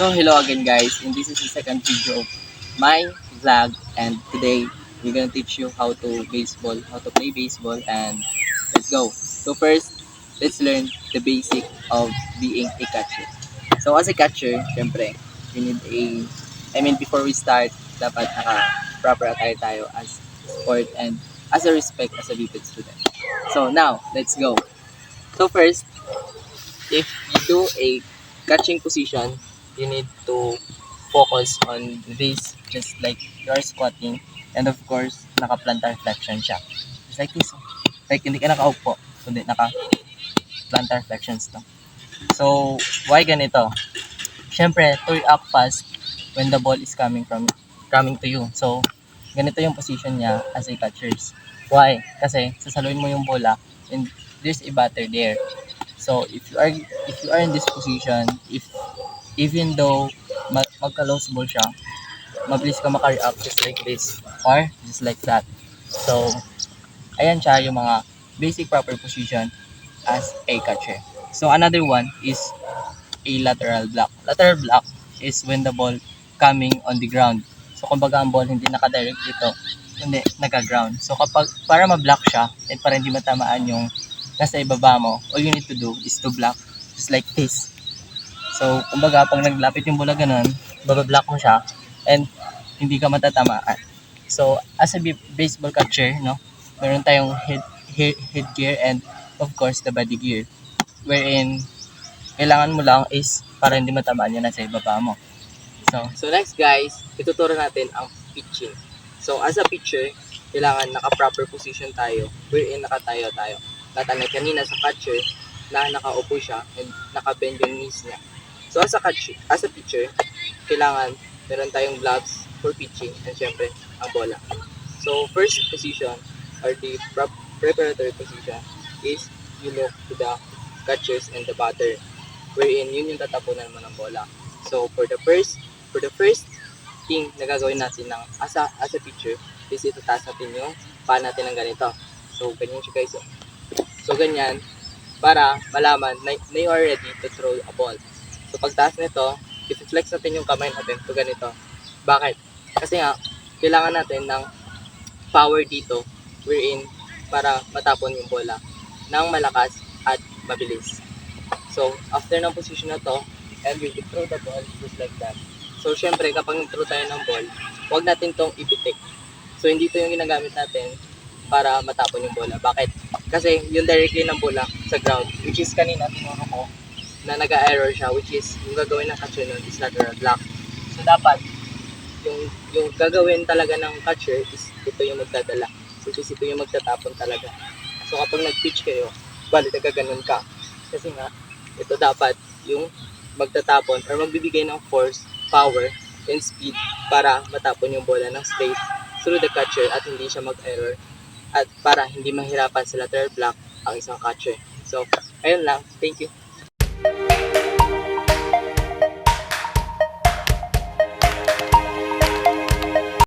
So hello again guys, and this is the second video of my vlog, and today we're gonna teach you how to play baseball, and let's go. So first, let's learn the basic of being a catcher. So as a catcher, syempre, we need before we start, dapat proper attire tayo as sport and as a respect as a BPED student. So now, let's go. So first, if you do a catching position, you need to focus on this, just like you're squatting, and of course, naka-plantar flexion siya. Just like this. Like, hindi ka nakaupo, kundi naka-plantar flexions to. So, why ganito? Siyempre, to react fast when the ball is coming to you. So, ganito yung position niya as a catchers. Why? Kasi, sasaluin mo yung bola, and there's a batter there. So if you are in this position, if even though magka-loose ball siya, mabilis ka maka-react just like this or just like that. So ayan siya yung mga basic proper position as a catcher. So another one is a lateral block. Lateral block is when the ball coming on the ground. So kumbaga ang ball hindi naka-direct dito, hindi naka-ground. So kapag para ma-block siya and para hindi matamaan yung nasa ibaba mo, all you need to do is to block just like this. So kumbaga pag naglapit yung bola ganun, babablock mo siya and hindi ka matatamaan. So as a baseball catcher, no, meron tayong head gear and of course the body gear, wherein kailangan mo lang is para hindi matamaan yun nasa ibaba mo. So next guys, ituturo natin ang pitching. So as a pitcher, kailangan naka-proper position tayo, wherein nakatayo tayo. Natanay kanina sa catcher na nakaupo siya and naka-bend yung knees niya. So as a pitcher, kailangan meron tayong gloves for pitching and syempre ang bola. So first position or the preparatory position is you look to the catchers and the batter, wherein yun yung tatapunan mo ng bola. So for the first thing na gagawin natin as a pitcher is itataas natin yung paa natin ng ganito. So ganyan siya guys. So ganyan para malaman na you are ready to throw a ball. So pagtaas nito, i-flex natin yung kamay natin to ganito. Bakit? Kasi nga kailangan natin ng power dito, wherein para matapon yung bola ng malakas at mabilis. So after ng position na to, and we throw the ball just like that. So syempre kapag nag-throw tayo ng ball, huwag natin tong ipitik. So hindi to yung ginagamit natin para matapon yung bola. Bakit? Kasi yung directly ng bola sa ground, which is kanina tinuro ko na nag-error siya, which is yung gagawin ng catcher nun is lateral block. So dapat yung gagawin talaga ng catcher is ito yung magdadala, which is ito yung magtatapon talaga. So kapag nag-pitch kayo, bali nagaganon ka. Kasi nga, ito dapat yung magtatapon or magbibigay ng force, power, and speed para matapon yung bola ng straight through the catcher at hindi siya mag-error at para hindi mahirapan sa lateral block ang isang catcher. So, ayun lang. Thank you.